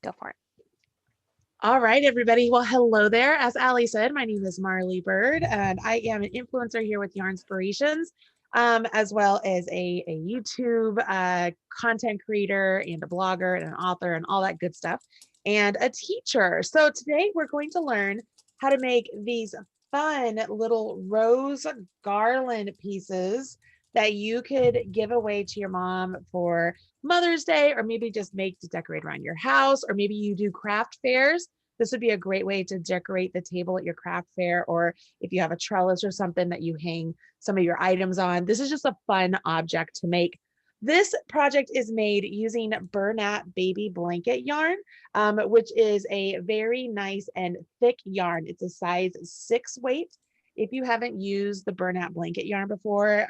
Go for it. All right, everybody. Well, hello there. As Ali said, my name is Marley Bird, and I am an influencer here with Yarnspirations, as well as a YouTube content creator and a blogger and an author and all that good stuff, and a teacher. So today we're going to learn how to make these fun little rose garland pieces that you could give away to your mom for Mother's Day, or maybe just make to decorate around your house, or maybe you do craft fairs. This would be a great way to decorate the table at your craft fair, or if you have a trellis or something that you hang some of your items on. This is just a fun object to make. This project is made using Bernat baby blanket yarn, which is a very nice and thick yarn. It's a size 6 weight. If you haven't used the Bernat blanket yarn before,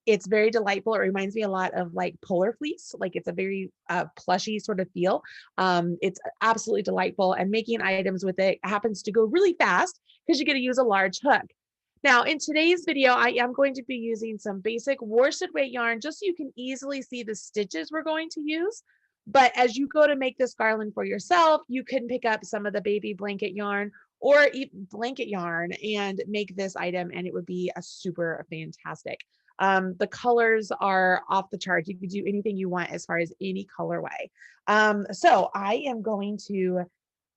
it's very delightful. It reminds me a lot of like polar fleece. Like it's a very plushy sort of feel. It's absolutely delightful, and making items with it happens to go really fast because you get to use a large hook. Now, in today's video, I am going to be using some basic worsted weight yarn just so you can easily see the stitches we're going to use. But as you go to make this garland for yourself, you can pick up some of the baby blanket yarn or even blanket yarn and make this item, and it would be a super fantastic. The colors are off the charts. You can do anything you want as far as any colorway. So I am going to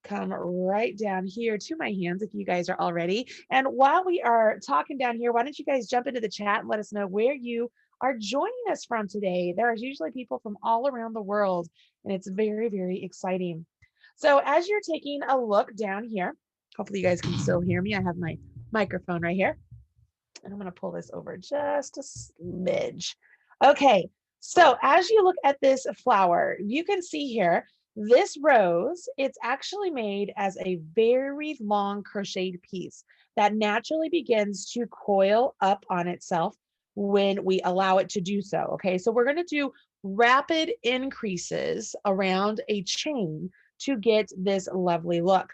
come right down here to my hands if you guys are all ready. And while we are talking down here, why don't you guys jump into the chat and let us know where you are joining us from today. There are usually people from all around the world, and it's very, very exciting. So as you're taking a look down here, hopefully you guys can still hear me. I have my microphone right here. And I'm going to pull this over just a smidge. Okay, so as you look at this flower, you can see here, this rose, it's actually made as a very long crocheted piece that naturally begins to coil up on itself when we allow it to do so. Okay, so we're going to do rapid increases around a chain to get this lovely look.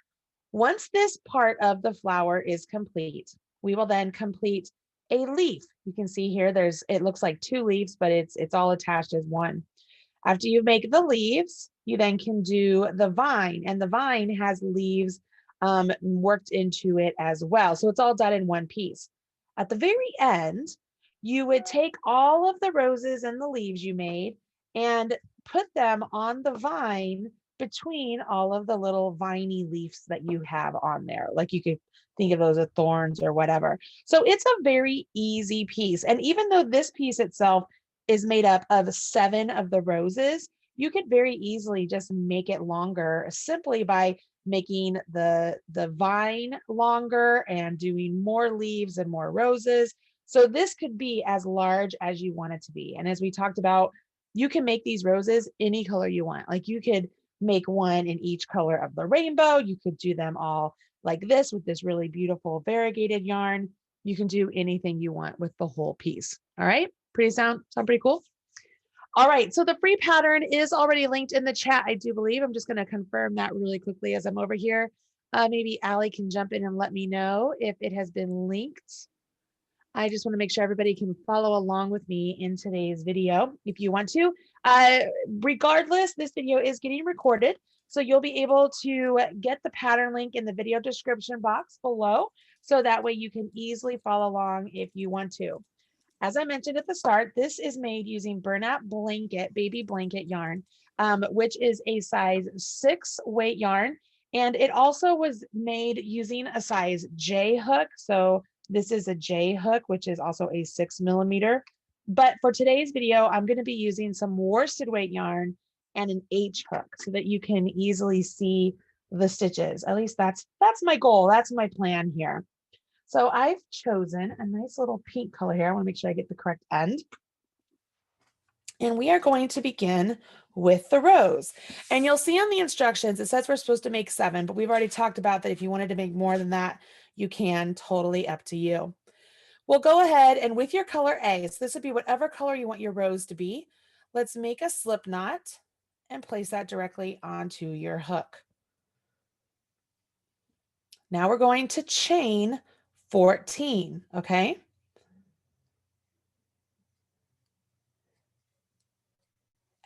Once this part of the flower is complete, we will then complete a leaf. You can see here, it looks like 2 leaves, but it's all attached as one. After you make the leaves, you then can do the vine, and the vine has leaves worked into it as well. So it's all done in one piece. At the very end, you would take all of the roses and the leaves you made and put them on the vine between all of the little viney leaves that you have on there. Like you could think of those as thorns or whatever. So it's a very easy piece. And even though this piece itself is made up of 7 of the roses, you could very easily just make it longer simply by making the vine longer and doing more leaves and more roses. So this could be as large as you want it to be. And as we talked about, you can make these roses any color you want. Like you could make one in each color of the rainbow. You could do them all like this with this really beautiful variegated yarn. You can do anything you want with the whole piece. All right, sound pretty cool? All right, so the free pattern is already linked in the chat, I do believe. I'm just going to confirm that really quickly as I'm over here. Maybe Allie can jump in and let me know if it has been linked. I just want to make sure everybody can follow along with me in today's video if you want to. Regardless, this video is getting recorded, so you'll be able to get the pattern link in the video description box below, so that way you can easily follow along if you want to. As I mentioned at the start, this is made using Bernat baby blanket yarn, which is a size 6 weight yarn. And it also was made using a size J hook. So this is a J hook, which is also a 6mm. But for today's video, I'm going to be using some worsted weight yarn and an H hook so that you can easily see the stitches. At least that's my goal. That's my plan here. So I've chosen a nice little pink color here. I want to make sure I get the correct end. And we are going to begin with the rose. And you'll see on the instructions, it says we're supposed to make 7, but we've already talked about that if you wanted to make more than that, you can, totally up to you. We'll go ahead and with your color A, so this would be whatever color you want your rose to be, let's make a slip knot and place that directly onto your hook. Now we're going to chain 14, okay?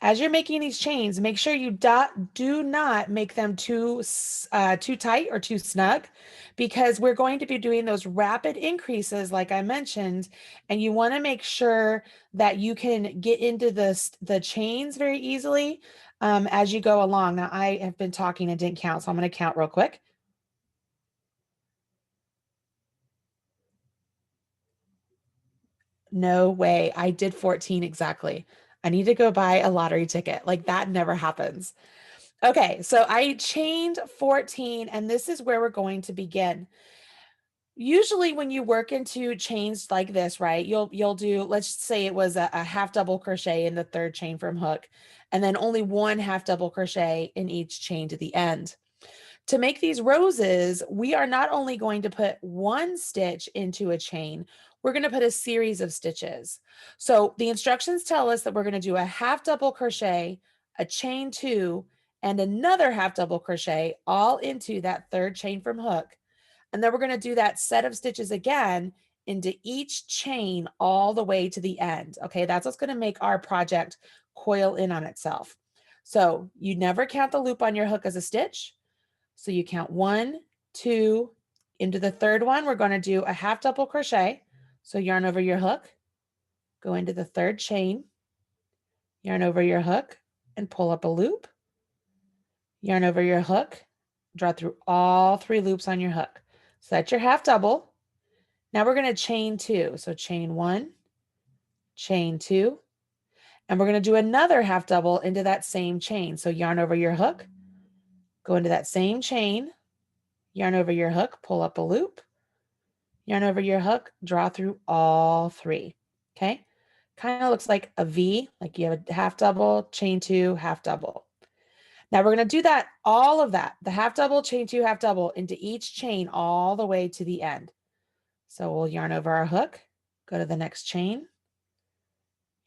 As you're making these chains, make sure you do not make them too tight or too snug, because we're going to be doing those rapid increases like I mentioned, and you want to make sure that you can get into the chains very easily as you go along. Now, I have been talking and didn't count, so I'm going to count real quick. No way. I did 14 exactly. I need to go buy a lottery ticket. Like that never happens. Okay, so I chained 14, and this is where we're going to begin. Usually when you work into chains like this, right, you'll do, let's say it was a half double crochet in the third chain from hook, and then only one half double crochet in each chain to the end. To make these roses, we are not only going to put one stitch into a chain, we're going to put a series of stitches. So the instructions tell us that we're going to do a half double crochet, a chain two, and another half double crochet all into that third chain from hook. And then we're going to do that set of stitches again into each chain all the way to the end. Okay, that's what's going to make our project coil in on itself. So you never count the loop on your hook as a stitch. So you count 1, 2, into the third one, we're going to do a half double crochet. So yarn over your hook, go into the third chain, yarn over your hook, and pull up a loop. Yarn over your hook, draw through all 3 loops on your hook. So that's your half double. Now we're going to chain 2. So chain 1, chain 2, and we're going to do another half double into that same chain. So yarn over your hook, go into that same chain, yarn over your hook, pull up a loop, yarn over your hook, draw through all 3. Okay. Kind of looks like a V, like you have a half double, chain 2, half double. Now we're going to do that, all of that, the half double, chain 2, half double into each chain all the way to the end. So we'll yarn over our hook, go to the next chain,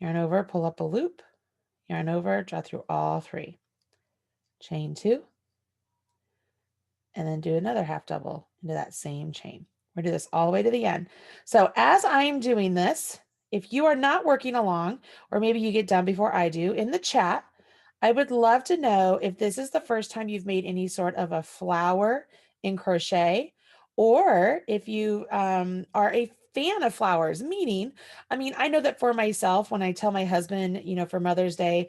yarn over, pull up a loop, yarn over, draw through all 3. Chain 2, and then do another half double into that same chain. We're going to do this all the way to the end. So as I'm doing this, if you are not working along, or maybe you get done before I do, in the chat, I would love to know if this is the first time you've made any sort of a flower in crochet, or if you are a fan of flowers, meaning, I mean, I know that for myself, when I tell my husband, you know, for Mother's Day,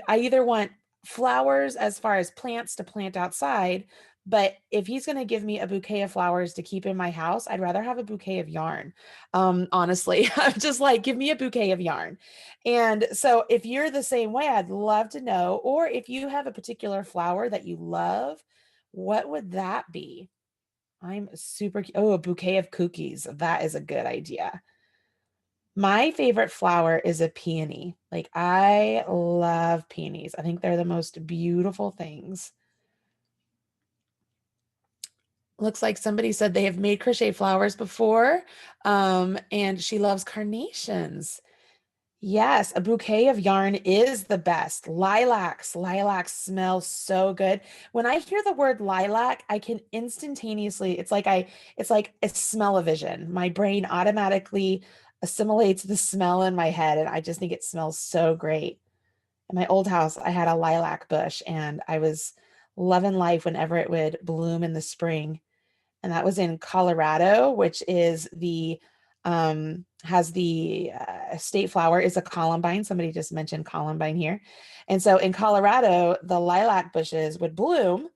I either want flowers as far as plants to plant outside, but if he's going to give me a bouquet of flowers to keep in my house, I'd rather have a bouquet of yarn. Honestly, I'm just like, give me a bouquet of yarn. And so if you're the same way, I'd love to know, or if you have a particular flower that you love, what would that be? I'm super, oh, a bouquet of cookies. That is a good idea. My favorite flower is a peony. Like, I love peonies. I think they're the most beautiful things. Looks like somebody said they have made crochet flowers before, and she loves carnations. Yes, a bouquet of yarn is the best. Lilacs smell so good. When I hear the word lilac, I can instantaneously, it's like a smell-o-vision. My brain automatically assimilates the smell in my head, and I just think it smells so great. In my old house, I had a lilac bush, and I was loving life whenever it would bloom in the spring. And that was in Colorado, which is the has the state flower is a columbine. Somebody just mentioned columbine here. And so in Colorado, the lilac bushes would bloom,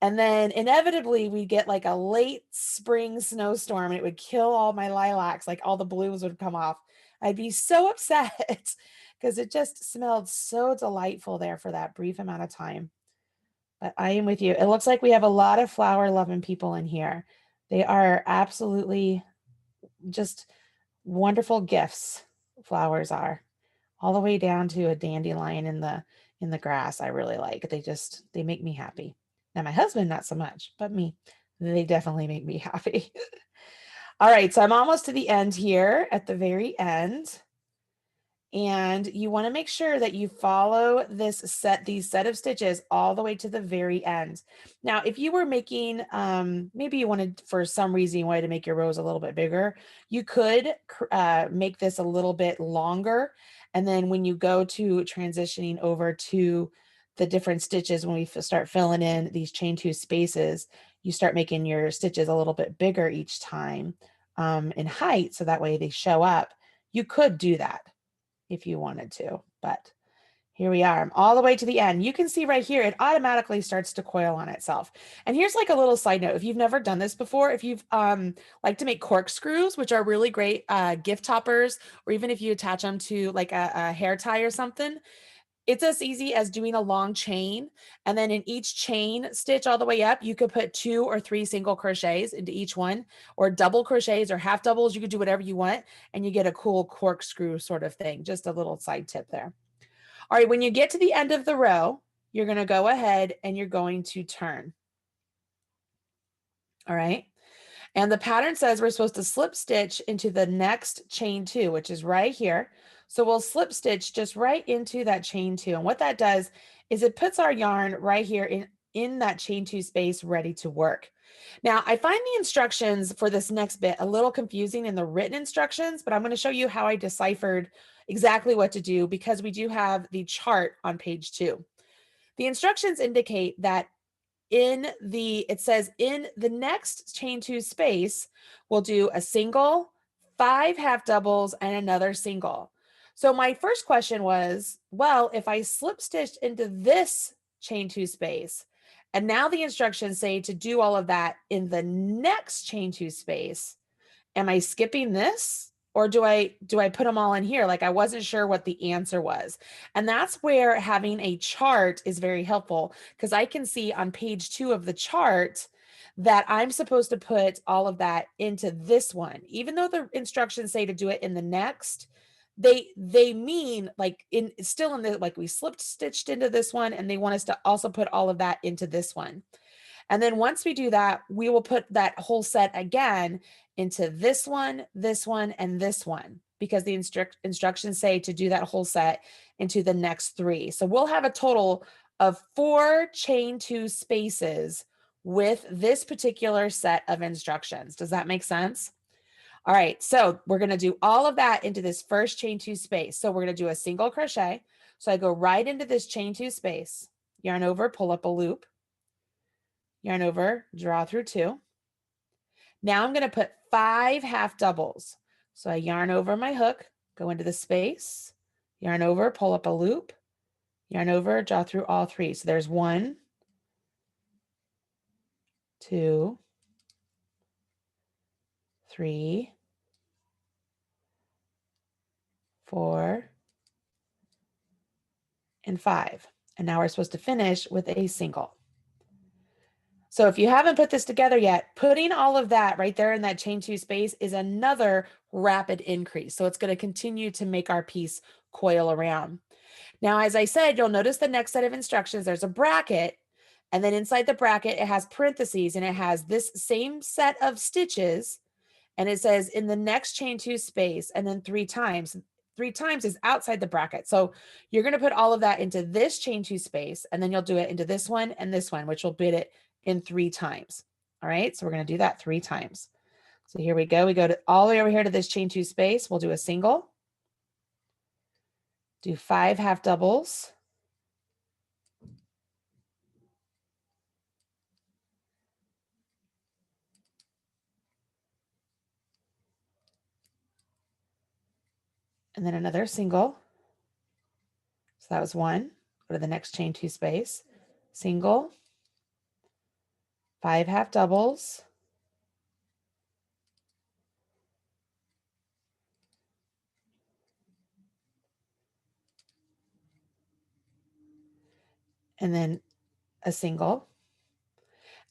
and then inevitably we'd get like a late spring snowstorm and it would kill all my lilacs, like all the blooms would come off. I'd be so upset because it just smelled so delightful there for that brief amount of time. But I am with you. It looks like we have a lot of flower loving people in here. They are absolutely just wonderful gifts. Flowers are, all the way down to a dandelion in the grass. I really like. They make me happy. Now my husband, not so much, but me, they definitely make me happy. All right, so I'm almost to the end here, at the very end. And you want to make sure that you follow these set of stitches all the way to the very end. Now, if you were making, maybe you wanted, for some reason, you wanted to make your rose a little bit bigger, you could make this a little bit longer And then when you go to transitioning over to the different stitches, when we start filling in these chain two spaces, you start making your stitches a little bit bigger each time in height, so that way they show up. You could do that if you wanted to, but here we are. I'm all the way to the end. You can see right here, it automatically starts to coil on itself. And here's like a little side note. If you've never done this before, if you've like to make corkscrews, which are really great gift toppers, or even if you attach them to like a hair tie or something, it's as easy as doing a long chain. And then in each chain stitch all the way up, you could put 2 or 3 single crochets into each one, or double crochets or half doubles. You could do whatever you want, and you get a cool corkscrew sort of thing. Just a little side tip there. All right, when you get to the end of the row, you're going to go ahead and you're going to turn. All right. And the pattern says we're supposed to slip stitch into the next chain 2, which is right here. So we'll slip stitch just right into that chain 2. And what that does is it puts our yarn right here in that chain 2 space ready to work. Now, I find the instructions for this next bit a little confusing in the written instructions, but I'm going to show you how I deciphered exactly what to do, because we do have the chart on page 2. The instructions indicate that it says in the next chain 2 space, we'll do a single, 5 half doubles, and another single. So my first question was, well, if I slip stitched into this chain 2 space, and now the instructions say to do all of that in the next chain 2 space, am I skipping this? Or do I put them all in here? Like, I wasn't sure what the answer was. And that's where having a chart is very helpful, because I can see on page 2 of the chart that I'm supposed to put all of that into this one. Even though the instructions say to do it in the next, they mean like still in the, like, we slipped stitched into this one, and they want us to also put all of that into this one. And then once we do that, we will put that whole set again into this one, and this one, because the instructions say to do that whole set into the next 3. So we'll have a total of 4 chain 2 spaces with this particular set of instructions. Does that make sense? All right, so we're going to do all of that into this first chain 2 space. So we're going to do a single crochet. So I go right into this chain 2 space, yarn over, pull up a loop, yarn over, draw through 2. Now I'm going to put 5 half doubles. So I yarn over my hook, go into the space, yarn over, pull up a loop, yarn over, draw through all 3. So there's 1, 2, 3, 4, and 5. And now we're supposed to finish with a single. So if you haven't put this together yet, putting all of that right there in that chain 2 space is another rapid increase. So it's going to continue to make our piece coil around. Now, as I said, you'll notice the next set of instructions, there's a bracket, and then inside the bracket, it has parentheses, and it has this same set of stitches, and it says in the next chain 2 space, and then 3 times. 3 times is outside the bracket. So you're going to put all of that into this chain 2 space, and then you'll do it into this one and this one, which will bid it in 3 times. All right, so we're going to do that 3 times. So here we go. We go to all the way over here to this chain 2 space. We'll do a single, do 5 half doubles, and then another single. So that was 1. Go to the next chain 2 space, single, 5 half doubles, and then a single.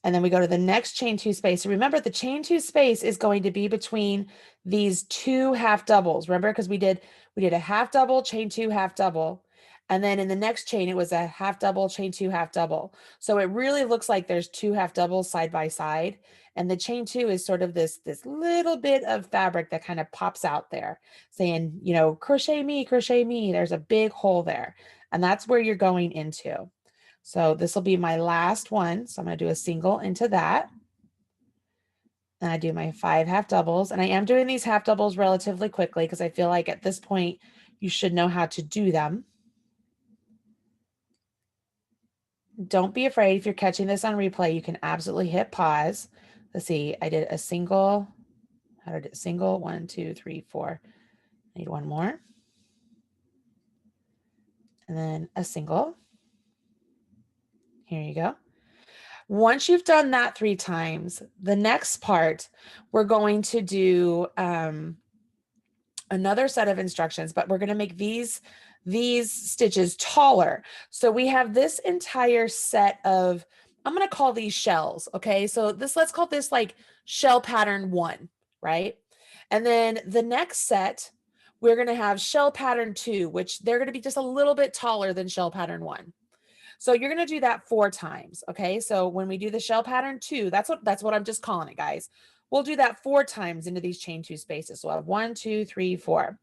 And then we go to the next chain 2 space. So remember, the chain 2 space is going to be between these 2 half doubles. Remember, because we did a half double, chain 2, half double. And then in the next chain, it was a half double, chain 2, half double. So it really looks like there's 2 half doubles side by side. And the chain 2 is sort of this little bit of fabric that kind of pops out there saying, you know, crochet me, crochet me. There's a big hole there. And that's where you're going into. So this will be my last one. So I'm going to do a single into that. And I do my 5 half doubles. And I am doing these half doubles relatively quickly because I feel like at this point, you should know how to do them. Don't be afraid if you're catching this on replay, you can absolutely hit pause. Let's see, I did a single, how did it single? 1, 2, 3, 4. I need one more. And then a single. Here you go. Once you've done that 3 times, the next part, we're going to do another set of instructions, but we're going to make these stitches taller. So we have this entire set of, I'm going to call these shells. Okay. So let's call this like shell pattern 1, right? And then the next set, we're going to have shell pattern 2, which they're going to be just a little bit taller than shell pattern 1. So you're going to do that 4 times. Okay. So when we do the shell pattern 2, that's what I'm just calling it, guys. We'll do that 4 times into these chain 2 spaces. So we'll have 1, 2, 3, 4.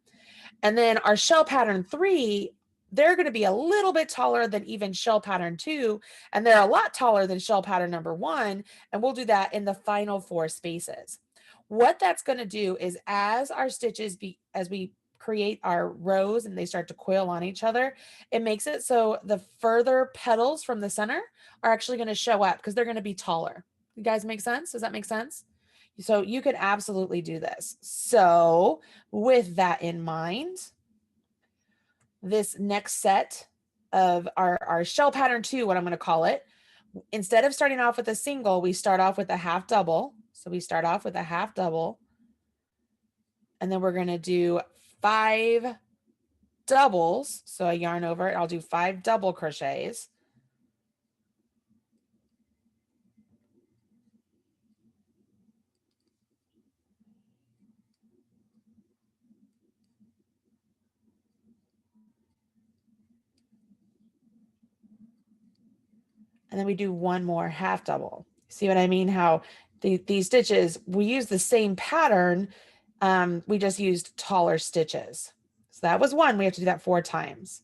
And then our shell pattern 3, they're going to be a little bit taller than even shell pattern 2. And they're a lot taller than shell pattern number 1. And we'll do that in the final 4 spaces. What that's going to do is as our stitches as we create our rows and they start to coil on each other, it makes it so the further petals from the center are actually going to show up because they're going to be taller. You guys make sense? Does that make sense? So you could absolutely do this. So with that in mind, this next set of our shell pattern 2, what I'm going to call it, instead of starting off with a single, we start off with a half double. So we start off with a half double, and then we're going to do 5 doubles. So I yarn over it. I'll do 5 double crochets. And then we do 1 more half double. See what I mean? How these stitches, we use the same pattern. We just used taller stitches. So that was 1. We have to do that 4 times.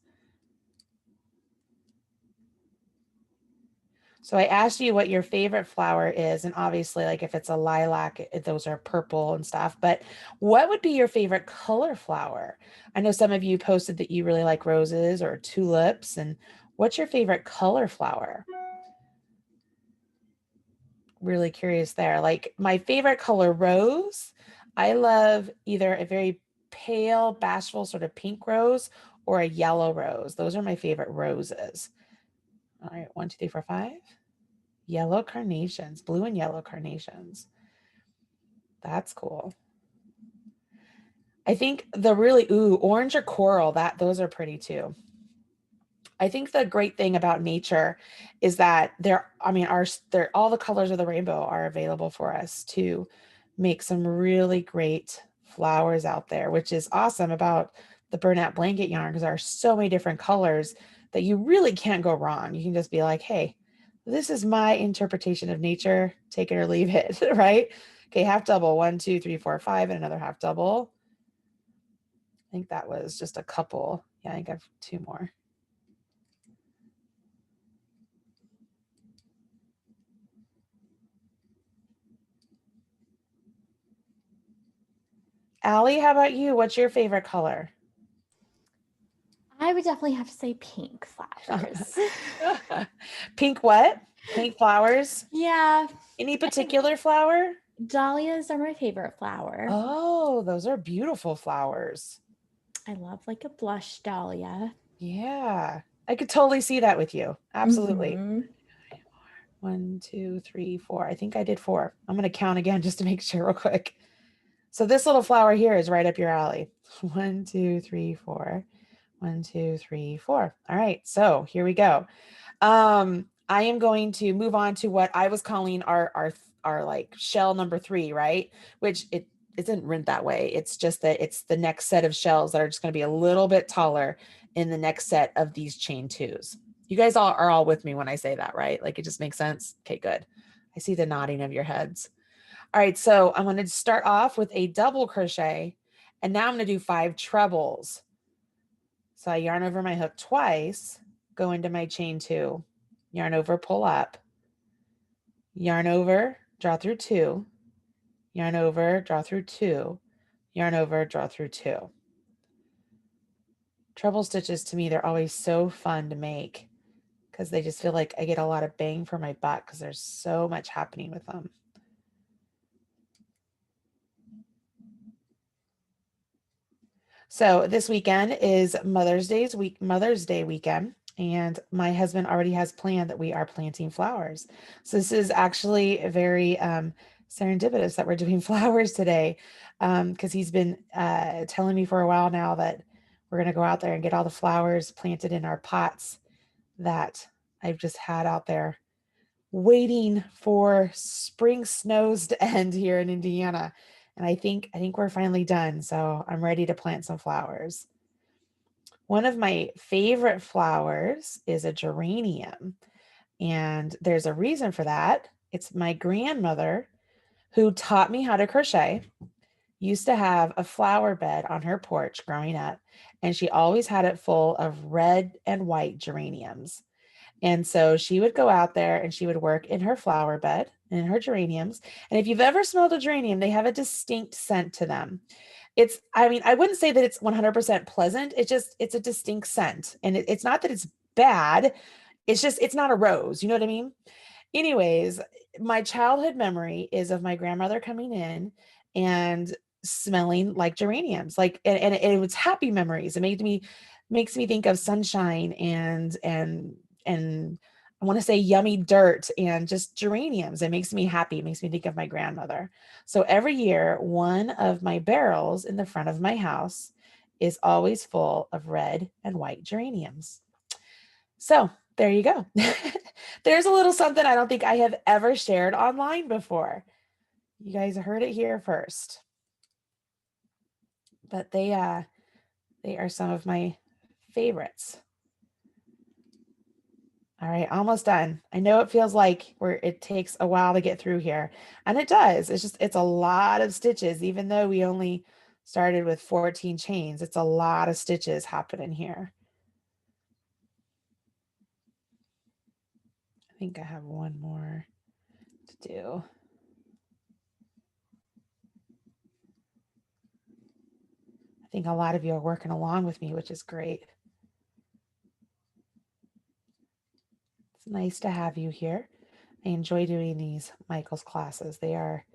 So I asked you what your favorite flower is. And obviously, like if it's a lilac, those are purple and stuff. But what would be your favorite color flower? I know some of you posted that you really like roses or tulips. And what's your favorite color flower? Really curious there. Like my favorite color, rose. I love either a very pale, bashful sort of pink rose or a yellow rose. Those are my favorite roses. All right, 1, 2, 3, 4, 5. Yellow carnations, blue and yellow carnations. That's cool. I think the really, orange or coral, those are pretty too. I think the great thing about nature is that all the colors of the rainbow are available for us to make some really great flowers out there, which is awesome about the Bernat blanket yarn because there are so many different colors that you really can't go wrong. You can just be like, hey, this is my interpretation of nature, take it or leave it, right? Okay, half double, 1, 2, 3, 4, 5, and another half double. I think that was just a couple. Yeah, I think I have 2 more. Allie, how about you? What's your favorite color? I would definitely have to say pink flowers. Pink what? Pink flowers? Yeah. Any particular flower? Dahlias are my favorite flower. Oh, those are beautiful flowers. I love like a blush dahlia. Yeah, I could totally see that with you. Absolutely. Mm-hmm. 1, 2, 3, 4. I think I did 4. I'm going to count again just to make sure real quick. So this little flower here is right up your alley. 1, 2, 3, 4. 1, 2, 3, 4. All right. So here we go. I am going to move on to what I was calling our like shell number 3, right? Which it isn't written that way. It's just that it's the next set of shells that are just going to be a little bit taller in the next set of these chain 2s. You guys are all with me when I say that, right? Like it just makes sense. Okay, good. I see the nodding of your heads. All right, so I'm going to start off with a double crochet, and now I'm going to do 5 trebles. So I yarn over my hook twice, go into my chain 2, yarn over, pull up, yarn over, draw through 2, yarn over, draw through 2, yarn over, draw through 2. Treble stitches to me, they're always so fun to make because they just feel like I get a lot of bang for my buck because there's so much happening with them. So this weekend is Mother's Day weekend, and my husband already has planned that we are planting flowers. So this is actually very serendipitous that we're doing flowers today, because he's been telling me for a while now that we're going to go out there and get all the flowers planted in our pots that I've just had out there waiting for spring snows to end here in Indiana. And I think we're finally done. So I'm ready to plant some flowers. One of my favorite flowers is a geranium. And there's a reason for that. It's my grandmother who taught me how to crochet, used to have a flower bed on her porch growing up, and she always had it full of red and white geraniums. And so she would go out there and she would work in her flower bed and in her geraniums. And if you've ever smelled a geranium, they have a distinct scent to them. I mean, I wouldn't say that it's 100% pleasant. It's a distinct scent. And it's not that it's bad. It's not a rose. You know what I mean? Anyways, my childhood memory is of my grandmother coming in and smelling like geraniums, and it was happy memories. It makes me think of sunshine and I want to say yummy dirt and just geraniums. It makes me happy. It makes me think of my grandmother. So every year, one of my barrels in the front of my house is always full of red and white geraniums. So there you go. There's a little something I don't think I have ever shared online before. You guys heard it here first. But they are some of my favorites. All right, almost done. I know it feels like it takes a while to get through here, and it does. It's a lot of stitches, even though we only started with 14 chains. It's a lot of stitches happening here. I think I have one more to do. I think a lot of you are working along with me, which is great. It's nice to have you here. I enjoy doing these Michael's classes. They are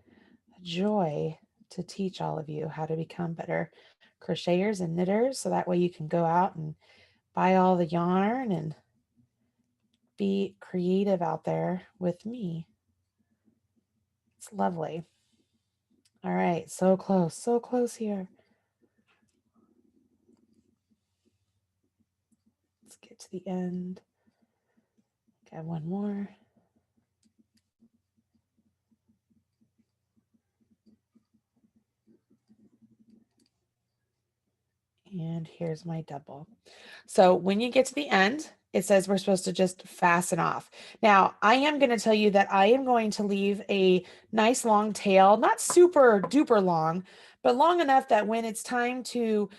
a joy to teach all of you how to become better crocheters and knitters, so that way you can go out and buy all the yarn and be creative out there with me. It's lovely. All right, so close here. Let's get to the end. Got one more. And here's my double. So when you get to the end, it says we're supposed to just fasten off. Now, I am going to tell you that I am going to leave a nice long tail, not super duper long, but long enough that when it's time to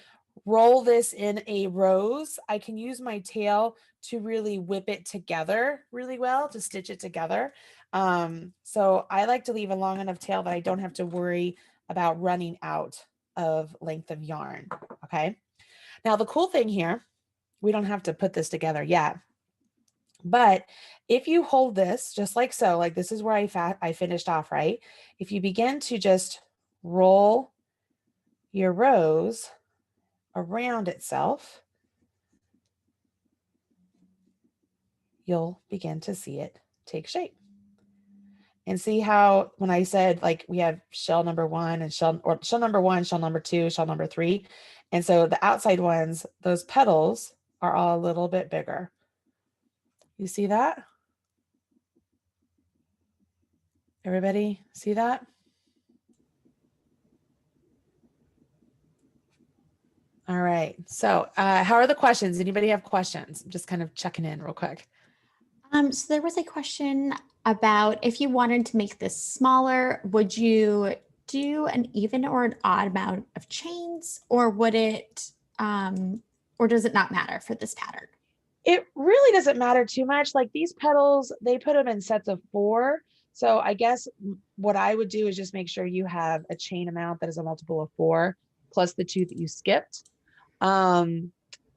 roll this in a rose, I can use my tail to really whip it together really well, to stitch it together. So I like to leave a long enough tail that I don't have to worry about running out of length of yarn. Okay. Now the cool thing here, we don't have to put this together yet, but if you hold this just like so, like this is where I finished off, right? If you begin to just roll your rose around itself, you'll begin to see it take shape. And see how when I said like we have shell number one and shell number one, shell number two, shell number three. And so the outside ones, those petals are all a little bit bigger. You see that? Everybody see that? All right. So how are the questions? Anybody have questions? I'm just kind of checking in real quick. So there was a question about if you wanted to make this smaller, would you do an even or an odd amount of chains, or would it, or does it not matter for this pattern? It really doesn't matter too much. Like these petals, they put them in sets of 4. So I guess what I would do is just make sure you have a chain amount that is a multiple of 4 plus the 2 that you skipped.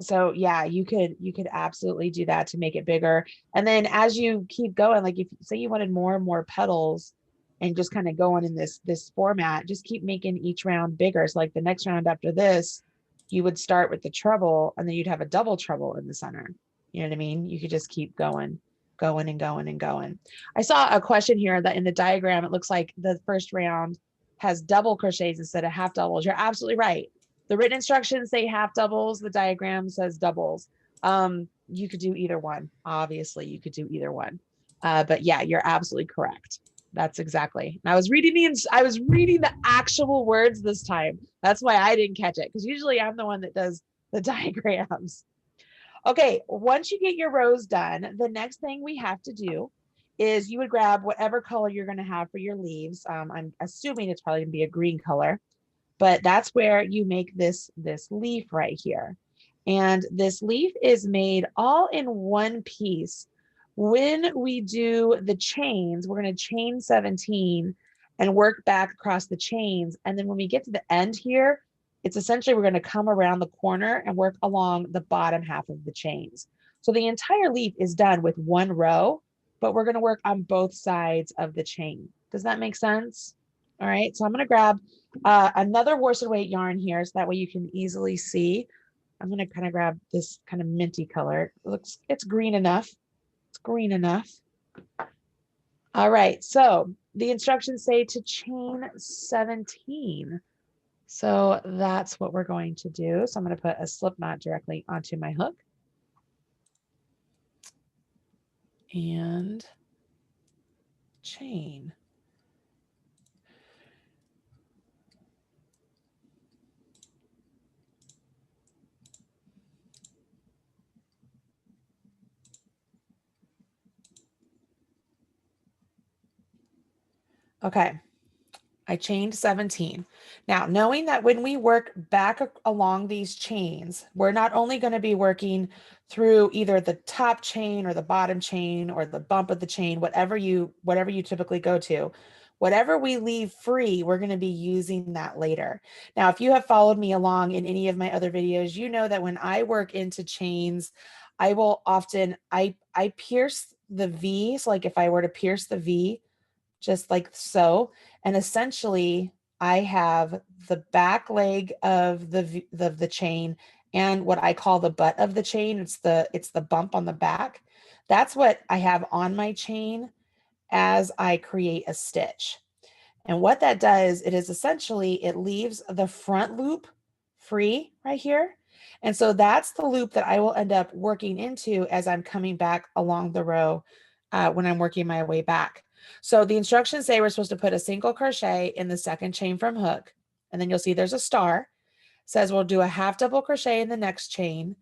So yeah, you could absolutely do that to make it bigger. And then as you keep going, like if say you wanted more and more petals and just kind of going in this format, just keep making each round bigger. So like the next round after this, you would start with the treble and then you'd have a double treble in the center. You know what I mean? You could just keep going, going and going and going. I saw a question here that in the diagram, it looks like the first round has double crochets instead of half doubles. You're absolutely right. The written instructions say half doubles. The diagram says doubles. You could do either one. Obviously, you could do either one. But yeah, you're absolutely correct. That's exactly. And I was reading the actual words this time. That's why I didn't catch it because usually I'm the one that does the diagrams. Okay, once you get your rows done, the next thing we have to do is you would grab whatever color you're going to have for your leaves. I'm assuming it's probably going to be a green color, but that's where you make this leaf right here. And this leaf is made all in one piece. When we do the chains, we're going to chain 17 and work back across the chains. And then when we get to the end here, it's essentially we're going to come around the corner and work along the bottom half of the chains. So the entire leaf is done with one row, but we're going to work on both sides of the chain. Does that make sense? All right, so I'm going to grab another worsted weight yarn here so that way you can easily see. I'm going to kind of grab this kind of minty color. It's green enough. It's green enough. All right, so the instructions say to chain 17. So that's what we're going to do. So I'm going to put a slip knot directly onto my hook. And chain. Okay, I chained 17. Now, knowing that when we work back along these chains, we're not only going to be working through either the top chain or the bottom chain or the bump of the chain, whatever you typically go to, whatever we leave free, we're going to be using that later. Now, if you have followed me along in any of my other videos, you know that when I work into chains, I will often, I pierce the V. So like if I were to pierce the V, just like so. And essentially, I have the back leg of the chain and what I call the butt of the chain. It's the bump on the back. That's what I have on my chain as I create a stitch. And what that does, it is essentially, it leaves the front loop free right here. And so that's the loop that I will end up working into as I'm coming back along the row when I'm working my way back. So the instructions say we're supposed to put a single crochet in the second chain from hook. And then you'll see there's a star. It says we'll do a half double crochet in the next chain,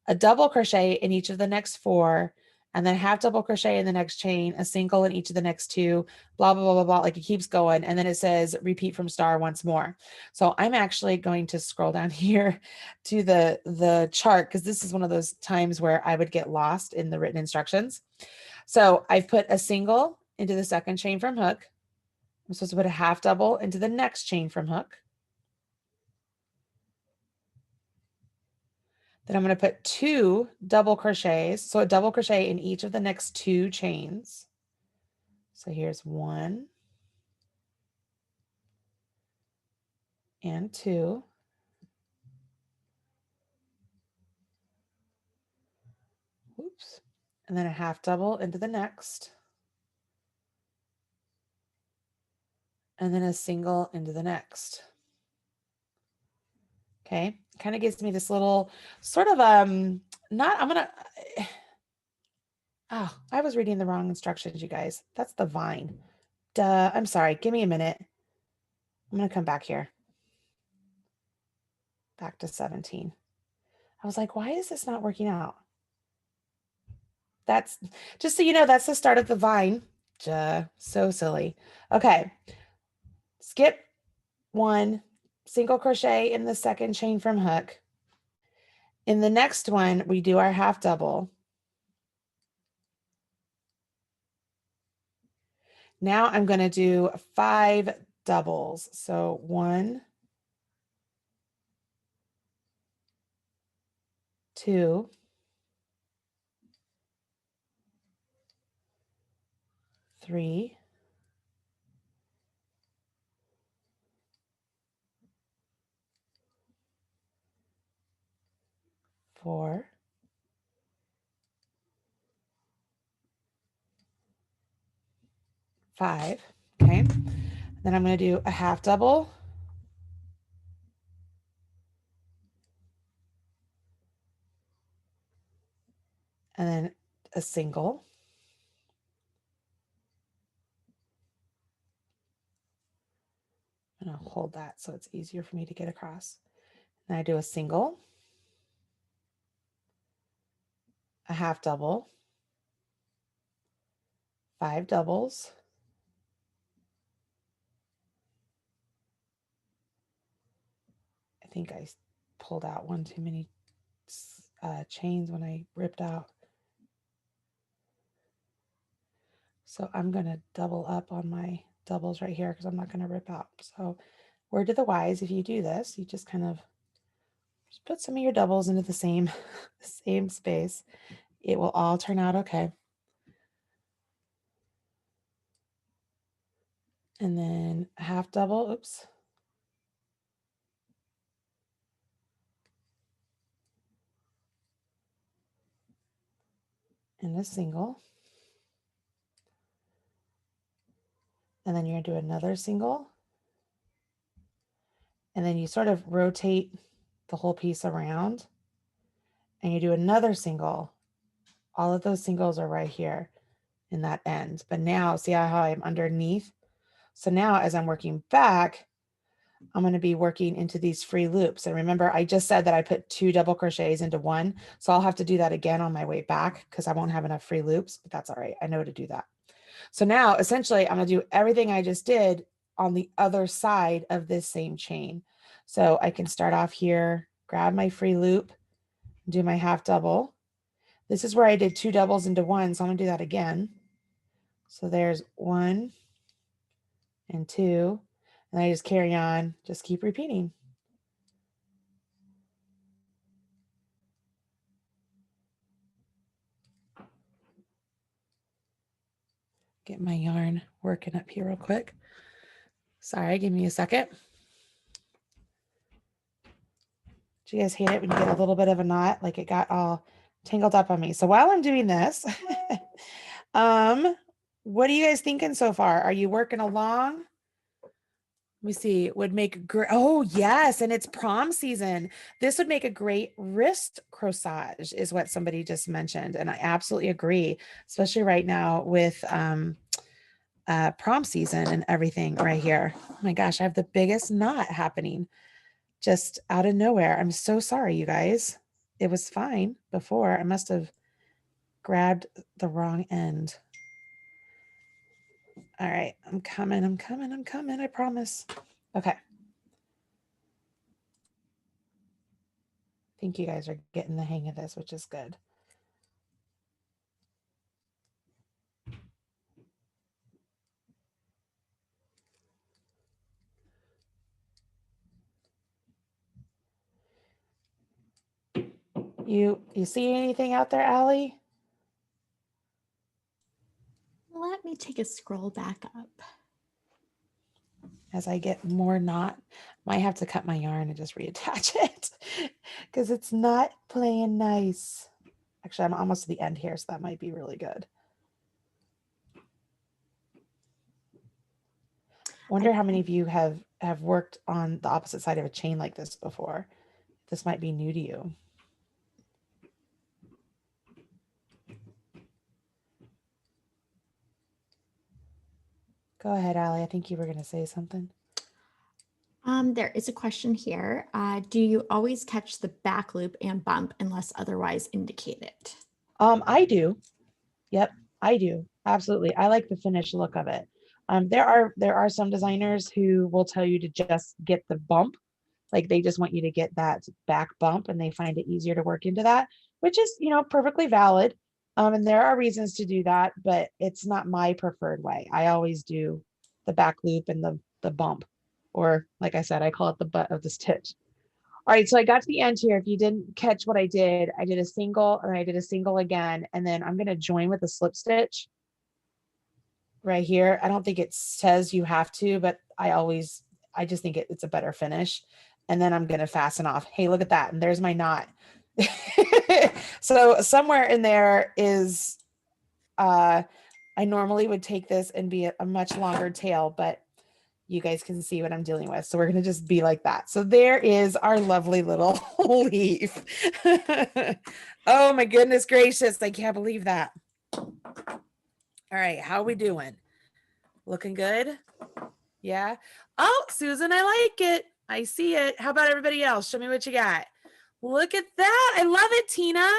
a double crochet in each of the next 4, and then half double crochet in the next chain, a single in each of the next 2, blah, blah, blah, blah, blah. Like it keeps going. And then it says repeat from star once more. So I'm actually going to scroll down here to the chart because this is one of those times where I would get lost in the written instructions. So I've put a single into the second chain from hook. I'm supposed to put a half double into the next chain from hook. Then I'm going to put 2 double crochets. So a double crochet in each of the next 2 chains. So here's 1 and 2. Oops. And then a half double into the next. And then a single into the next. Okay. Kind of gives me this little sort of, not, I'm going to, oh, I was reading the wrong instructions, you guys. That's the vine. Duh. I'm sorry. Give me a minute. I'm going to come back here. Back to 17. I was like, why is this not working out? That's just so you know, that's the start of the vine. Duh, so silly. Okay. Skip 1, single crochet in the second chain from hook. In the next one, we do our half double. Now I'm going to do 5 doubles. So 1, 2, 3, 4, 5. Okay. Then I'm going to do a half double. And then a single. And I'll hold that so it's easier for me to get across. And I do a single, a half double, 5 doubles, I think I pulled out one too many chains when I ripped out. So I'm going to double up on my doubles right here because I'm not going to rip out. So word to the wise, if you do this, you just kind of just put some of your doubles into the same space. It will all turn out okay. And then a half double, oops. And a single. And then you're going to do another single. And then you sort of rotate the whole piece around and you do another single. All of those singles are right here in that end. But now see how I'm underneath? So now as I'm working back, I'm going to be working into these free loops. And remember, I just said that I put 2 double crochets into 1. So I'll have to do that again on my way back because I won't have enough free loops, but that's all right. I know to do that. So now essentially I'm going to do everything I just did on the other side of this same chain. So I can start off here, grab my free loop, do my half double. This is where I did 2 doubles into 1. So I'm going to do that again. So there's 1 and 2. And I just carry on, just keep repeating. Get my yarn working up here real quick. Sorry, give me a second. Do you guys hate it when you get a little bit of a knot? Like it got all tangled up on me. So while I'm doing this, what are you guys thinking so far? Are you working along? Let me see, would make great. Oh yes, and it's prom season. This would make a great wrist corsage is what somebody just mentioned. And I absolutely agree, especially right now with prom season and everything right here. Oh my gosh, I have the biggest knot happening just out of nowhere. I'm so sorry, you guys. It was fine before. I must have grabbed the wrong end. All right, I'm coming, I promise. Okay. I think you guys are getting the hang of this, which is good. You see anything out there, Allie? Let me take a scroll back up. As I get more knot, might have to cut my yarn and just reattach it because it's not playing nice. Actually, I'm almost to the end here, so that might be really good. Wonder how many of you have worked on the opposite side of a chain like this before. This might be new to you. Go ahead, Allie. I think you were going to say something. There is a question here. Do you always catch the back loop and bump unless otherwise indicated? I do. Yep, I do. Absolutely. I like the finished look of it. There are some designers who will tell you to just get the bump. Like they just want you to get that back bump and they find it easier to work into that, which is, perfectly valid. And there are reasons to do that, but it's not my preferred way. I always do the back loop and the bump, or like I said, I call it the butt of the stitch. All right, so I got to the end here. If you didn't catch what I did a single and I did a single again, and then I'm going to join with a slip stitch right here. I don't think it says you have to, but I just think it's a better finish. And then I'm going to fasten off. Hey, look at that. And there's my knot. So somewhere in there is, I normally would take this and be a much longer tail, but you guys can see what I'm dealing with. So we're going to just be like that. So there is our lovely little leaf. Oh my goodness gracious. I can't believe that. All right. How are we doing? Looking good? Yeah. Oh, Susan, I like it. I see it. How about everybody else? Show me what you got. Look at that. I love it, Tina.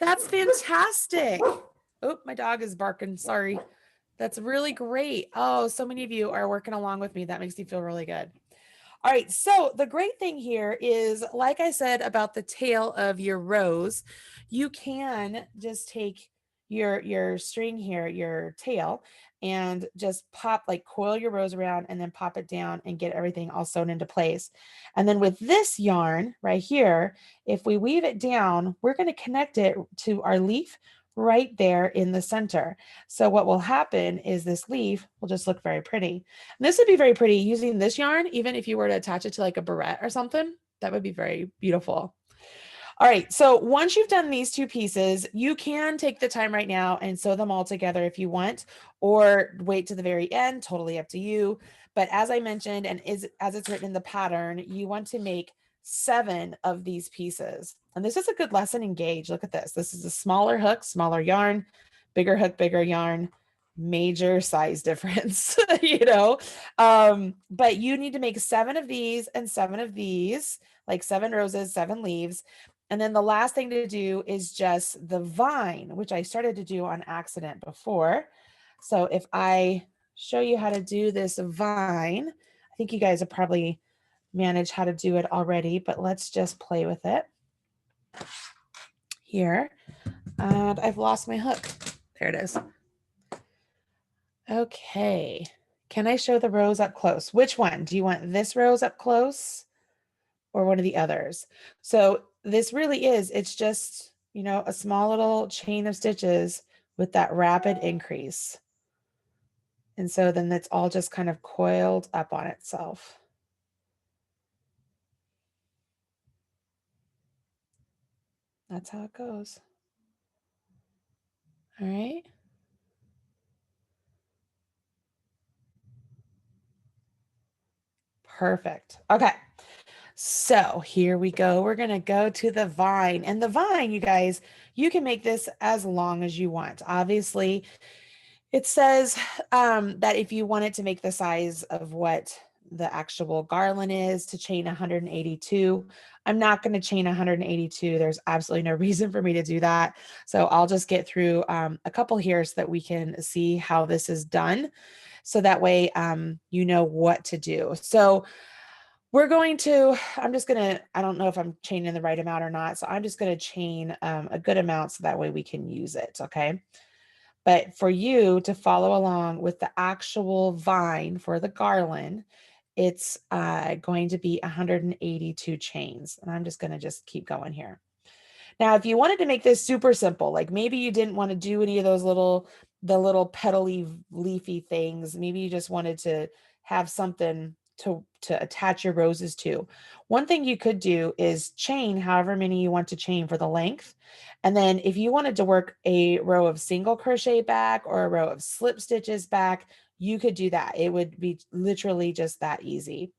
That's fantastic. Oh, my dog is barking. Sorry. That's really great. Oh, so many of you are working along with me. That makes me feel really good. All right, so the great thing here is, like I said about the tail of your rose, you can just take your string here, your tail, and just pop, like coil your rose around and then pop it down and get everything all sewn into place. And then with this yarn right here, if we weave it down, we're going to connect it to our leaf right there in the center. So what will happen is this leaf will just look very pretty. And this would be very pretty using this yarn, even if you were to attach it to like a barrette or something, that would be very beautiful. All right, so once you've done these two pieces, you can take the time right now and sew them all together if you want, or wait to the very end, totally up to you. But as I mentioned, and as it's written in the pattern, you want to make 7 of these pieces. And this is a good lesson in gauge. Look at this. This is a smaller hook, smaller yarn, bigger hook, bigger yarn, major size difference, but you need to make 7 of these and 7 of these, like 7 roses, 7 leaves. And then the last thing to do is just the vine, which I started to do on accident before. So if I show you how to do this vine, I think you guys have probably managed how to do it already, but let's just play with it here. And I've lost my hook. There it is. Okay. Can I show the rose up close? Which one? Do you want this rose up close or one of the others? So this really is, it's just, a small little chain of stitches with that rapid increase. And so then it's all just kind of coiled up on itself. That's how it goes. All right. Perfect. Okay. So here we go. We're going to go to the vine. And the vine, you guys, you can make this as long as you want. Obviously, it says that if you want it to make the size of what the actual garland is, to chain 182. I'm not going to chain 182. There's absolutely no reason for me to do that. So I'll just get through a couple here so that we can see how this is done. So that way you know what to do. So we're going to, I don't know if I'm chaining the right amount or not. So I'm just going to chain a good amount so that way we can use it. Okay. But for you to follow along with the actual vine for the garland, it's going to be 182 chains. And I'm just going to just keep going here. Now, if you wanted to make this super simple, like maybe you didn't want to do any of those the little petally leafy things, maybe you just wanted to have something to attach your roses to. One thing you could do is chain however many you want to chain for the length. And then if you wanted to work a row of single crochet back or a row of slip stitches back, you could do that. It would be literally just that easy.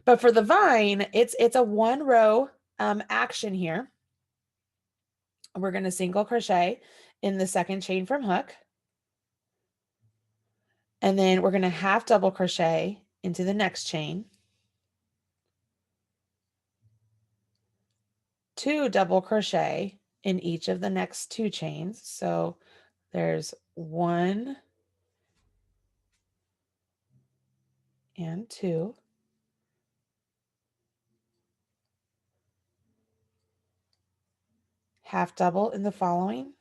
But for the vine, it's a 1 row action here. We're going to single crochet in the second chain from hook. And then we're going to half double crochet into the next chain. 2 double crochet in each of the next 2 chains. So there's 1 and 2. Half double in the following.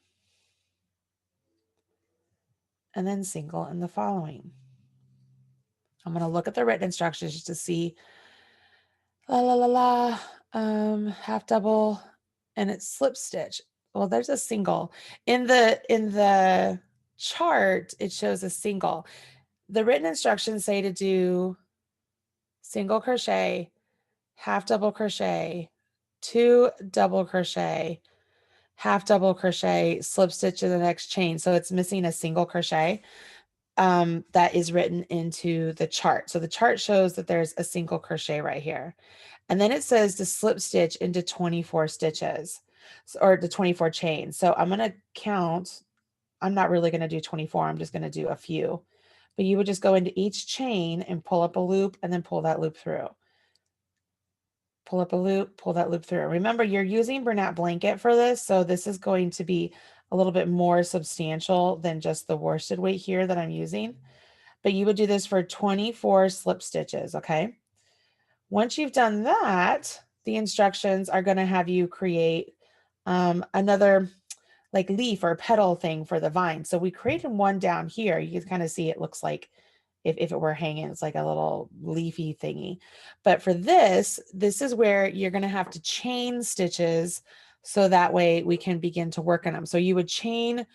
And then single in the following. I'm going to look at the written instructions just to see. La la la la. half double, and it's slip stitch. Well, there's a single. In the chart, it shows a single. The written instructions say to do single crochet, half double crochet, 2 double crochet, half double crochet, slip stitch in the next chain. So it's missing a single crochet that is written into the chart. So the chart shows that there's a single crochet right here. And then it says to slip stitch into 24 stitches or the 24 chains. So I'm going to count. I'm not really going to do 24. I'm just going to do a few. But you would just go into each chain and pull up a loop and then pull that loop through. Pull up a loop, pull that loop through. Remember, you're using Bernat blanket for this, so this is going to be a little bit more substantial than just the worsted weight here that I'm using. But you would do this for 24 slip stitches, okay? Once you've done that, the instructions are going to have you create another like leaf or petal thing for the vine. So we created one down here. You can kind of see it looks like if it were hanging, it's like a little leafy thingy. But for this is where you're going to have to chain stitches so that way we can begin to work on them. So you would chain,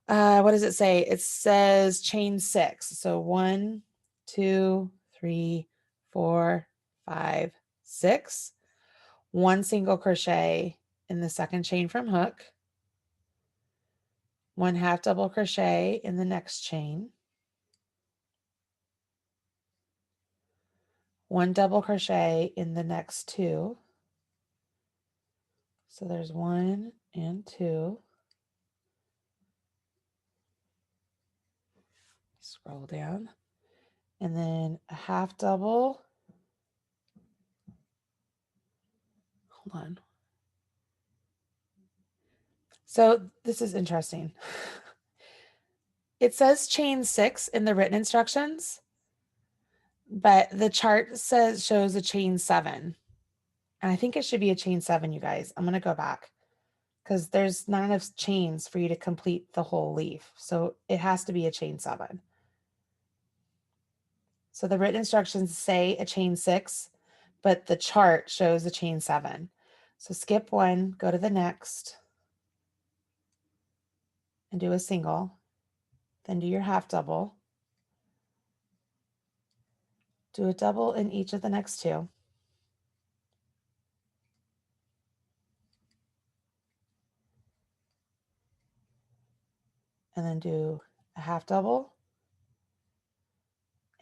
what does it say? It says chain 6. So 1, 2, 3, 4, 5, 6. 1 single crochet in the second chain from hook. 1 half double crochet in the next chain. 1 double crochet in the next 2. So there's 1 and 2. Scroll down. And then a half double. Hold on. So this is interesting. It says chain 6 in the written instructions, but the chart shows a chain 7. And I think it should be a chain 7, you guys. I'm going to go back because there's not enough chains for you to complete the whole leaf. So it has to be a chain 7. So the written instructions say a chain 6, but the chart shows a chain 7. So skip 1, go to the next, and do a single. Then do your half double. Do a double in each of the next 2. And then do a half double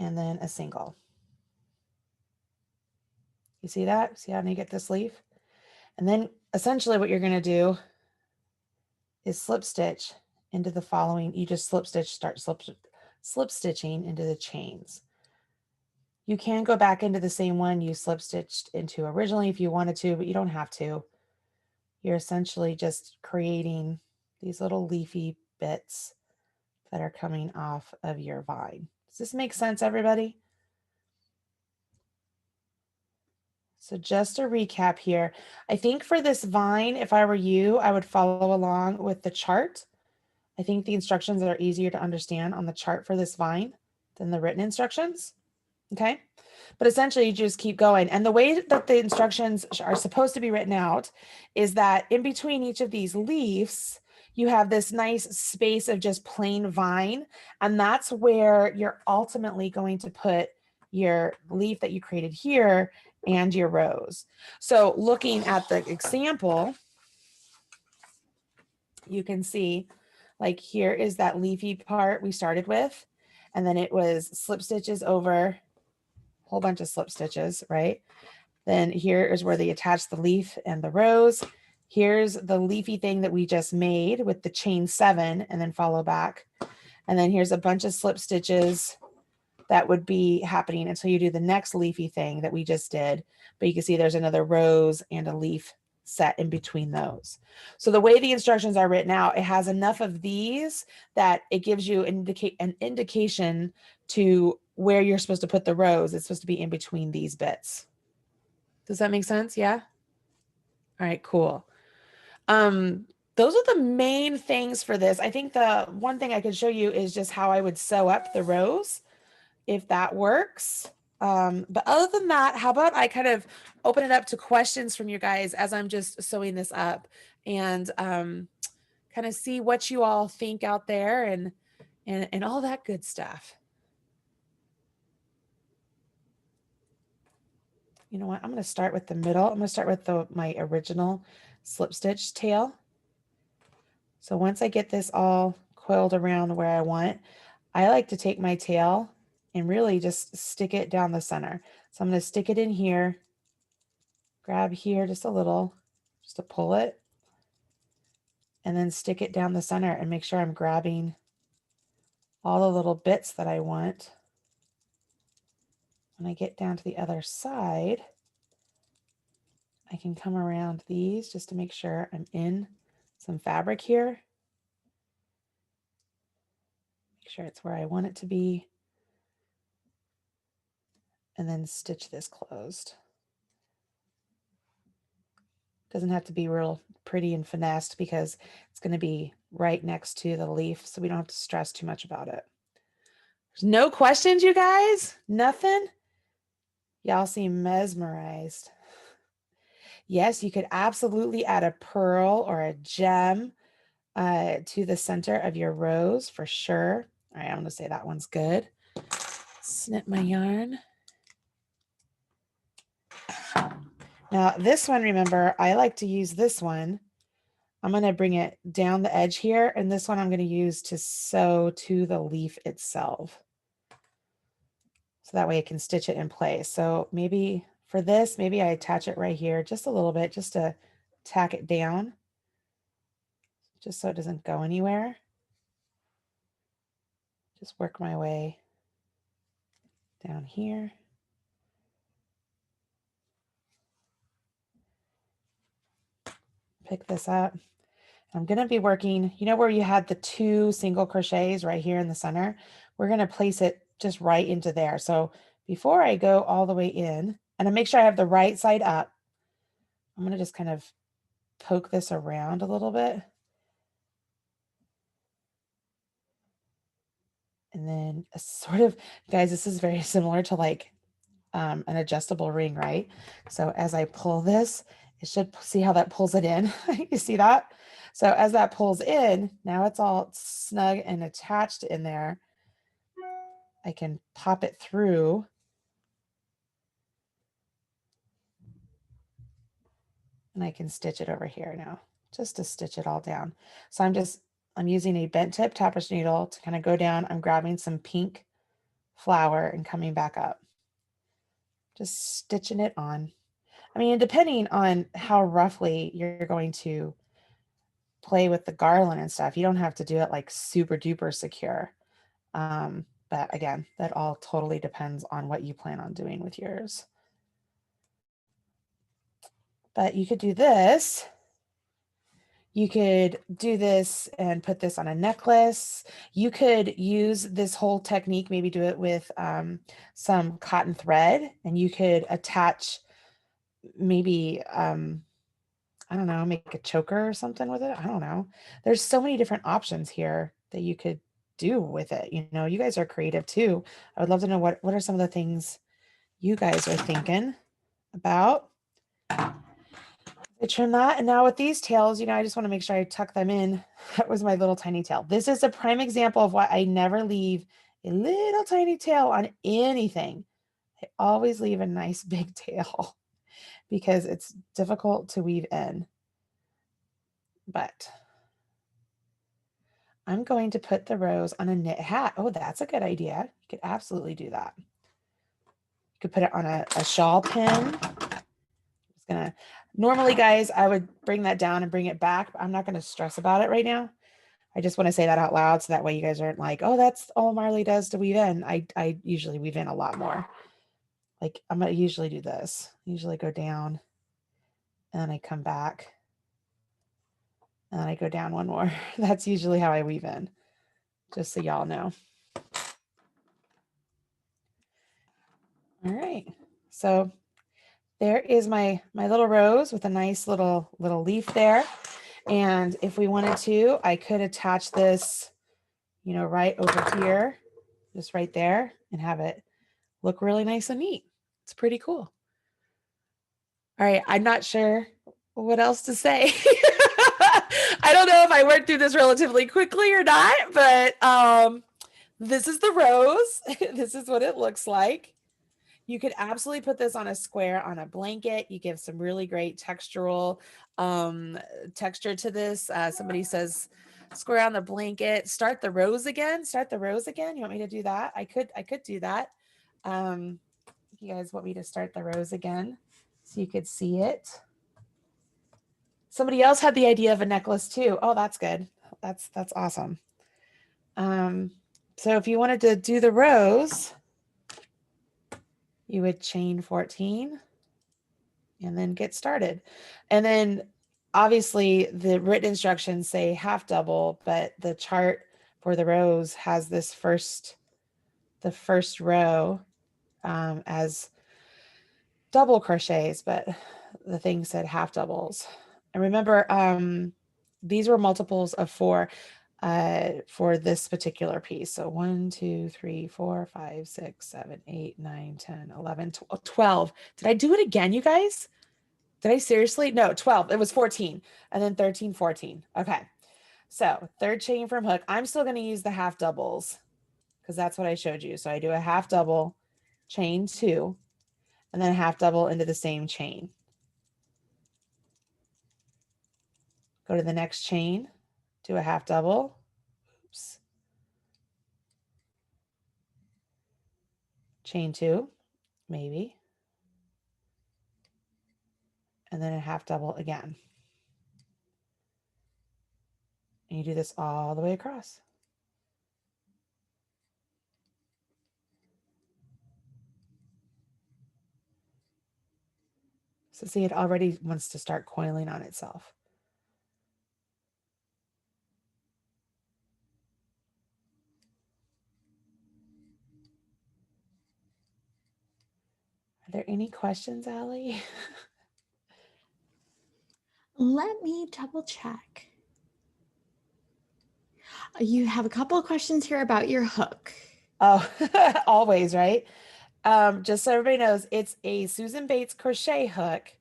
and then a single. You see that? See how you get this leaf? And then essentially what you're going to do is slip stitch into the following. You just slip stitch, start slip stitching into the chains. You can go back into the same one you slip stitched into originally if you wanted to, but you don't have to. You're essentially just creating these little leafy bits that are coming off of your vine. Does this make sense, everybody? So just a recap here. I think for this vine, if I were you, I would follow along with the chart. I think the instructions are easier to understand on the chart for this vine than the written instructions. Okay. But essentially you just keep going. And the way that the instructions are supposed to be written out is that in between each of these leaves, you have this nice space of just plain vine. And that's where you're ultimately going to put your leaf that you created here and your rose. So looking at the example, you can see like here is that leafy part we started with, and then it was slip stitches over a whole bunch of slip stitches, right? Then here is where they attach the leaf and the rose. Here's the leafy thing that we just made with the chain 7 and then follow back. And then here's a bunch of slip stitches that would be happening until you do the next leafy thing that we just did. But you can see there's another rose and a leaf set in between those. So the way the instructions are written out, it has enough of these that it gives you an indication to where you're supposed to put the rose. It's supposed to be in between these bits. Does that make sense? Yeah. All right, cool. Those are the main things for this. I think the one thing I could show you is just how I would sew up the rose, if that works. But other than that, how about I kind of open it up to questions from you guys as I'm just sewing this up, and kind of see what you all think out there and all that good stuff. You know what? I'm going to start with the middle. I'm going to start with my original slip stitch tail. So once I get this all coiled around where I want, I like to take my tail and really just stick it down the center. So I'm going to stick it in here, grab here just a little, just to pull it, and then stick it down the center and make sure I'm grabbing all the little bits that I want. When I get down to the other side, I can come around these just to make sure I'm in some fabric here. Make sure it's where I want it to be. And then stitch this closed. Doesn't have to be real pretty and finessed because it's going to be right next to the leaf, so we don't have to stress too much about it. There's no questions, you guys? Nothing? Y'all seem mesmerized. Yes, you could absolutely add a pearl or a gem to the center of your rose for sure. All right, I'm going to say that one's good. Snip my yarn. Now this one, remember, I like to use this one. I'm going to bring it down the edge here, and this one I'm going to use to sew to the leaf itself. So that way I can stitch it in place. So maybe for this, maybe I attach it right here just a little bit, just to tack it down, just so it doesn't go anywhere. Just work my way down here. Pick this up. I'm going to be working, you know where you had the 2 single crochets right here in the center? We're going to place it just right into there. So before I go all the way in, and I make sure I have the right side up, I'm going to just kind of poke this around a little bit. And then sort of, guys, this is very similar to like an adjustable ring, right? So as I pull this, it should, see how that pulls it in. You see that? So as that pulls in, now it's all snug and attached in there. I can pop it through. And I can stitch it over here now, just to stitch it all down. So I'm using a bent tip tapestry needle to kind of go down. I'm grabbing some pink flower and coming back up. Just stitching it on. I mean, depending on how roughly you're going to play with the garland and stuff, you don't have to do it like super duper secure. But again, that all totally depends on what you plan on doing with yours. But you could do this. You could do this and put this on a necklace. You could use this whole technique, maybe do it with some cotton thread, and you could attach maybe, I don't know, make a choker or something with it. I don't know. There's so many different options here that you could do with it. You know, you guys are creative too. I would love to know what are some of the things you guys are thinking about. I trim that, and now with these tails, you know, I just want to make sure I tuck them in. That was my little tiny tail. This is a prime example of why I never leave a little tiny tail on anything. I always leave a nice big tail because it's difficult to weave in. But I'm going to put the rose on a knit hat. Oh, that's a good idea. You could absolutely do that. You could put it on a shawl pin. Normally, guys, I would bring that down and bring it back, but I'm not going to stress about it right now. I just want to say that out loud so that way you guys aren't like, oh, that's all Marley does to weave in. I usually weave in a lot more. Like I'm going to usually do this. I usually go down and then I come back and then I go down one more. That's usually how I weave in, just so y'all know. All right. So there is my little rose with a nice little leaf there. And if we wanted to, I could attach this, you know, right over here, just right there, and have it look really nice and neat. It's pretty cool. All right, I'm not sure what else to say. I don't know if I went through this relatively quickly or not, but this is the rose. This is what it looks like. You could absolutely put this on a square on a blanket. You give some really great textural texture to this. Somebody says square on the blanket. Start the rose again. Start the rose again. You want me to do that? I could do that. If you guys want me to start the rose again so you could see it. Somebody else had the idea of a necklace too. Oh, that's good. That's awesome. So if you wanted to do the rose, you would chain 14 and then get started. And then obviously the written instructions say half double, but the chart for the rose has this the first row as double crochets, but the thing said half doubles. And remember, these were multiples of 4 for this particular piece. So 1, 2, 3, 4, 5, 6, 7, 8, 9, 10, 11, 12. Did I do it again, you guys? Did I seriously? No, 12. It was 14 and then 13, 14. Okay. So third chain from hook. I'm still going to use the half doubles because that's what I showed you. So I do a half double, chain 2, and then a half double into the same chain. Go to the next chain, do a half double. Oops. Chain 2, maybe. And then a half double again. And you do this all the way across. So see, it already wants to start coiling on itself. Are there any questions, Allie? Let me double check. You have a couple of questions here about your hook. Oh, always, right? Just so everybody knows, it's a Susan Bates crochet hook.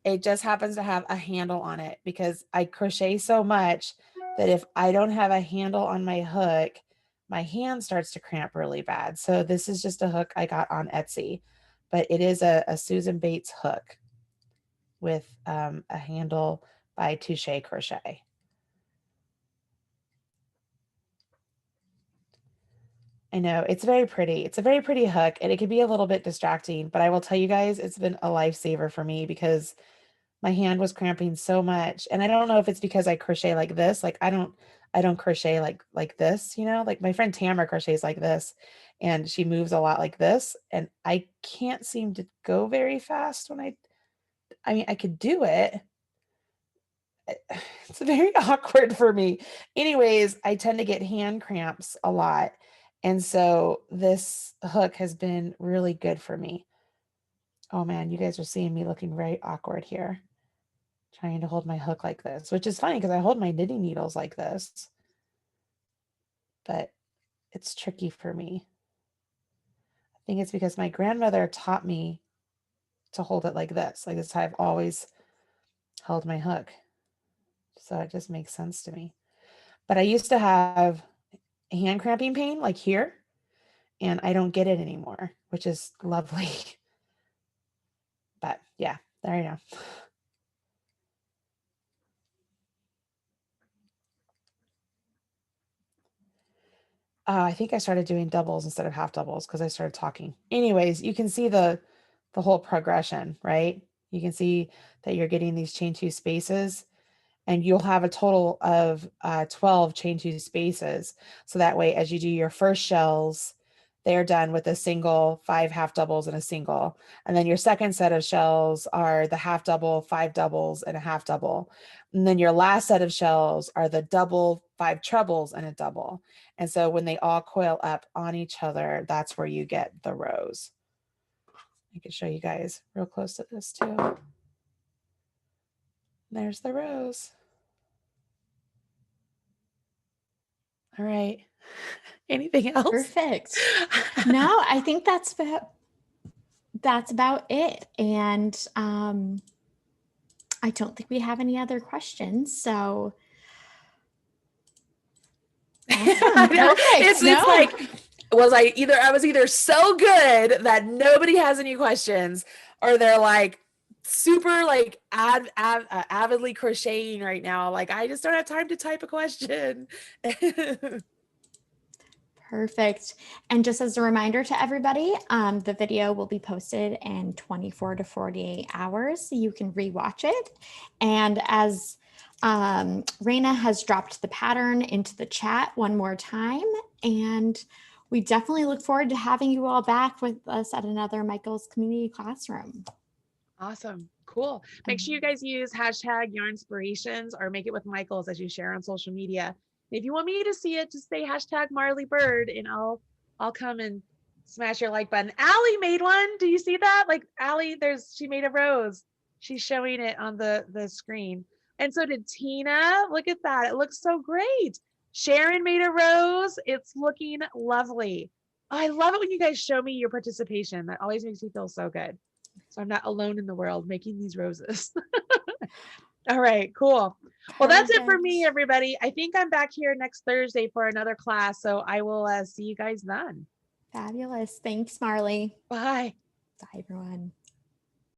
It just happens to have a handle on it because I crochet so much that if I don't have a handle on my hook, my hand starts to cramp really bad. So this is just a hook I got on Etsy, but it is a Susan Bates hook with a handle by Touche Crochet. I know it's very pretty. It's a very pretty hook and it can be a little bit distracting, but I will tell you guys, it's been a lifesaver for me because my hand was cramping so much. And I don't know if it's because I crochet like this. Like I don't crochet like this, you know, like my friend Tamara crochets like this and she moves a lot like this. And I can't seem to go very fast when I mean, I could do it. It's very awkward for me. Anyways, I tend to get hand cramps a lot. And so this hook has been really good for me. Oh man, you guys are seeing me looking very awkward here. Trying to hold my hook like this, which is funny because I hold my knitting needles like this, but it's tricky for me. I think it's because my grandmother taught me to hold it like this. Like this is how I've always held my hook. So it just makes sense to me. But I used to have hand cramping pain like here, and I don't get it anymore, which is lovely. But yeah, there you go. I think I started doing doubles instead of half doubles because I started talking. Anyways, you can see the whole progression, right? You can see that you're getting these chain 2 spaces and you'll have a total of 12 chain 2 spaces. So that way, as you do your first shells, they're done with a single, 5 half doubles and a single. And then your second set of shells are the half double, 5 doubles and a half double. And then your last set of shells are the double, 5 trebles and a double. And so when they all coil up on each other, that's where you get the rows. I can show you guys real close to this too. There's the rows. All right. Anything else? Perfect. No, I think that's about it. And I don't think we have any other questions. So awesome. Perfect. It's like, I was either so good that nobody has any questions, or they're like super like avidly crocheting right now. Like, I just don't have time to type a question. Perfect. And just as a reminder to everybody, the video will be posted in 24 to 48 hours, so you can rewatch it. And as Raina has dropped the pattern into the chat one more time, and we definitely look forward to having you all back with us at another Michael's Community Classroom. Awesome. Cool. Make sure you guys use hashtag Yarnspirations or Make It With Michaels as you share on social media. If you want me to see it, just say hashtag Marley Bird and I'll come and smash your like button. Allie made one. Do you see that? Like Allie, she made a rose. She's showing it on the screen. And so did Tina. Look at that. It looks so great. Sharon made a rose. It's looking lovely. I love it when you guys show me your participation. That always makes me feel so good. So I'm not alone in the world making these roses. All right, cool. Well, that's it for me, everybody. I think I'm back here next Thursday for another class. So I will see you guys then. Fabulous. Thanks, Marley. Bye. Bye, everyone.